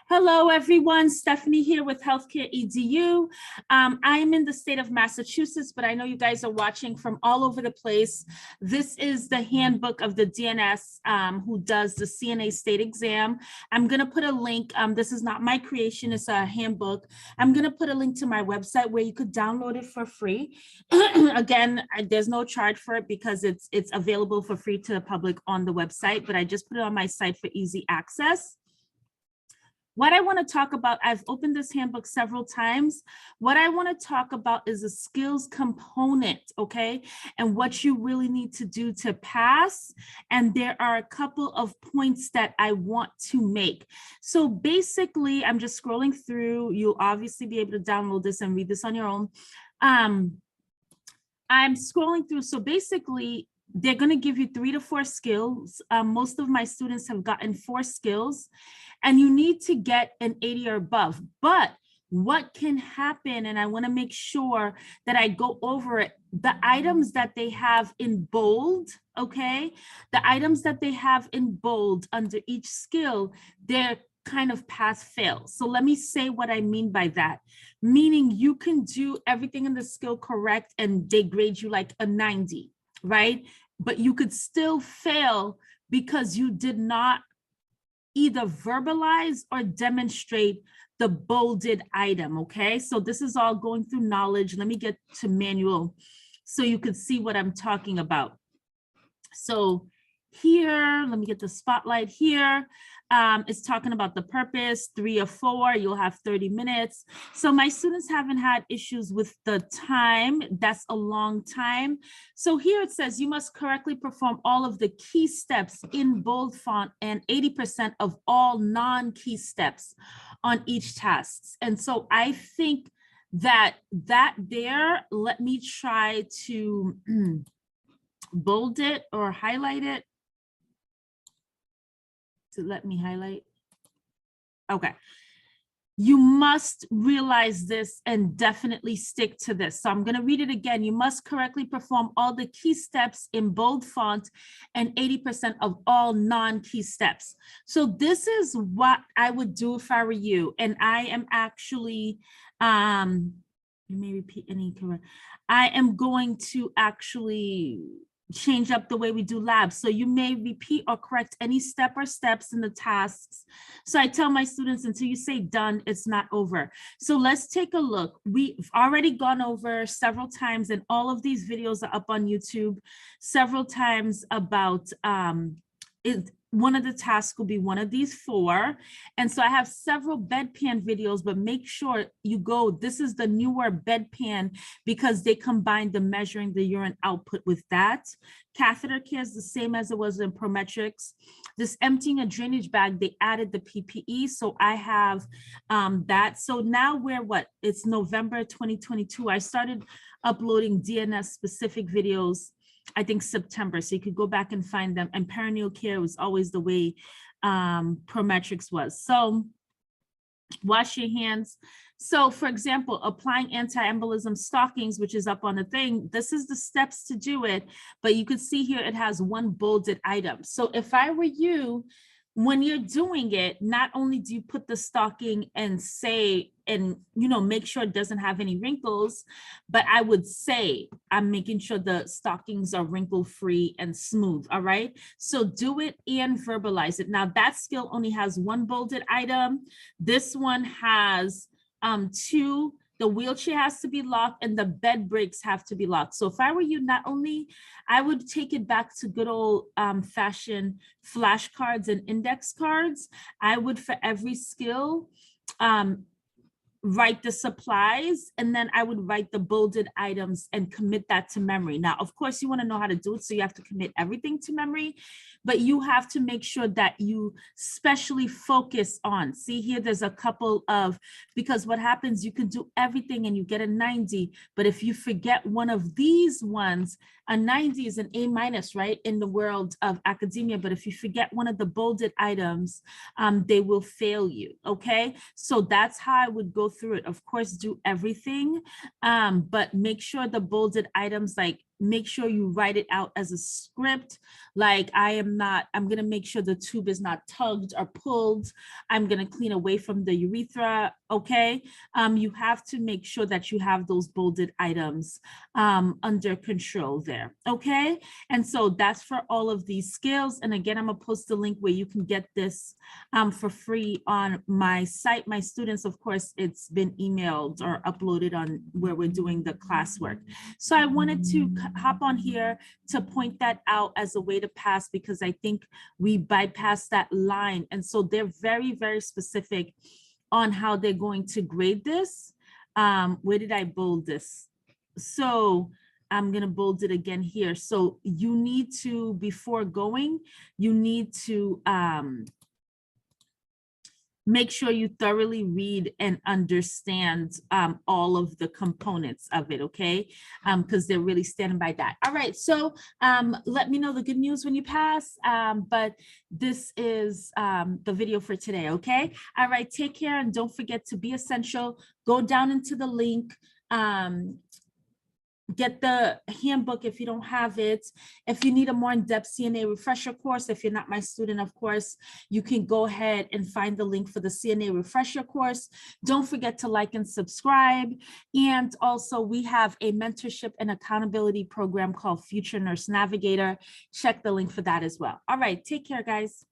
Hello, everyone. Stephanie here with Healthcare EDU. I am in the state of Massachusetts, but I know you guys are watching from all over the place. This is the handbook of the DNS who does the CNA state exam. I'm going to put a link. This is not my creation. It's a handbook. I'm going to put a link to my website where you could download it for free. Again, there's no charge for it because it's available for free to the public on the website, but I just put it on my site for easy access. What I want to talk about, I've opened this handbook several times. What I want to talk about is the skills component, okay? And what you really need to do to pass. And there are a couple of points that I want to make. So basically, I'm just scrolling through. You'll obviously be able to download this and read this on your own. I'm scrolling through. So basically, they're going to give you 3 to 4 skills. Most of my students have gotten 4 skills, and you need to get an 80 or above. But what can happen, and I want to make sure that I go over it, the items that they have in bold, okay? The items that they have in bold under each skill, they're kind of pass fail. So let me say what I mean by that. Meaning you can do everything in the skill correct and they grade you like a 90. Right? But you could still fail because you did not either verbalize or demonstrate the bolded item, okay? So this is all going through knowledge. Let me get to manual so you could see what I'm talking about. So here, let me get the spotlight here. It's talking about the purpose, 3 or 4, you'll have 30 minutes. So my students haven't had issues with the time. That's a long time. So here it says you must correctly perform all of the key steps in bold font and 80% of all non-key steps on each task. And so I think that there, let me try to bold it or highlight it. To let me highlight. Okay. You must realize this and definitely stick to this. So I'm going to read it again. You must correctly perform all the key steps in bold font and 80% of all non-key steps. So this is what I would do if I were you. And I am actually, you may repeat any correct. I am going to actually change up the way we do labs. So you may repeat or correct any step or steps in the tasks. So I tell my students, until you say done, it's not over. So let's take a look. We've already gone over several times, and all of these videos are up on YouTube several times about one of the tasks will be one of these 4. And so I have several bedpan videos, but make sure you go, this is the newer bedpan because they combine the measuring the urine output with that. Catheter care is the same as it was in Prometrics. This emptying a drainage bag, they added the PPE. So I have that. So now we're what? It's November 2022. I started uploading DNS specific videos I think September, so you could go back and find them. And perineal care was always the way Prometrics was. So wash your hands. So for example, applying anti-embolism stockings, which is up on the thing, this is the steps to do it, but you could see here it has 1 bolded item. So if I were you, when you're doing it, not only do you put the stocking and say, and make sure it doesn't have any wrinkles, but I would say, I'm making sure the stockings are wrinkle free and smooth, all right? So do it and verbalize it. Now that skill only has 1 bolded item. This one has 2. The wheelchair has to be locked and the bed breaks have to be locked. So if I were you, not only, I would take it back to good old fashioned flashcards and index cards. I would, for every skill, write the supplies, and then I would write the bolded items and commit that to memory. Now, of course, you want to know how to do it, so you have to commit everything to memory, but you have to make sure that you specially focus on. See here, there's a couple of, because what happens, you can do everything and you get a 90, but if you forget one of these ones, a 90 is an A-, right, in the world of academia, but if you forget one of the bolded items, they will fail you, okay? So that's how I would go through it. Of course, do everything, but make sure the bolded items, like make sure you write it out as a script. Like I'm going to make sure the tube is not tugged or pulled. I'm going to clean away from the urethra. Okay. You have to make sure that you have those bolded items under control there. Okay. And so that's for all of these skills. And again, I'm going to post the link where you can get this for free on my site. My students, of course, it's been emailed or uploaded on where we're doing the classwork. So I wanted to hop on here to point that out as a way to pass, because I think we bypassed that line. And so they're very, very specific on how they're going to grade this. Where did I bold this? So I'm going to bold it again here. So you need to, before going, you need to make sure you thoroughly read and understand all of the components of it, okay? Because they're really standing by that. All right, so let me know the good news when you pass, but this is the video for today, okay? All right, take care and don't forget to be essential. Go down into the link. Get the handbook if you don't have it. If you need a more in-depth CNA refresher course, if you're not my student, of course, you can go ahead and find the link for the CNA refresher course. Don't forget to like and subscribe. And also we have a mentorship and accountability program called Future Nurse Navigator. Check the link for that as well. All right, take care, guys.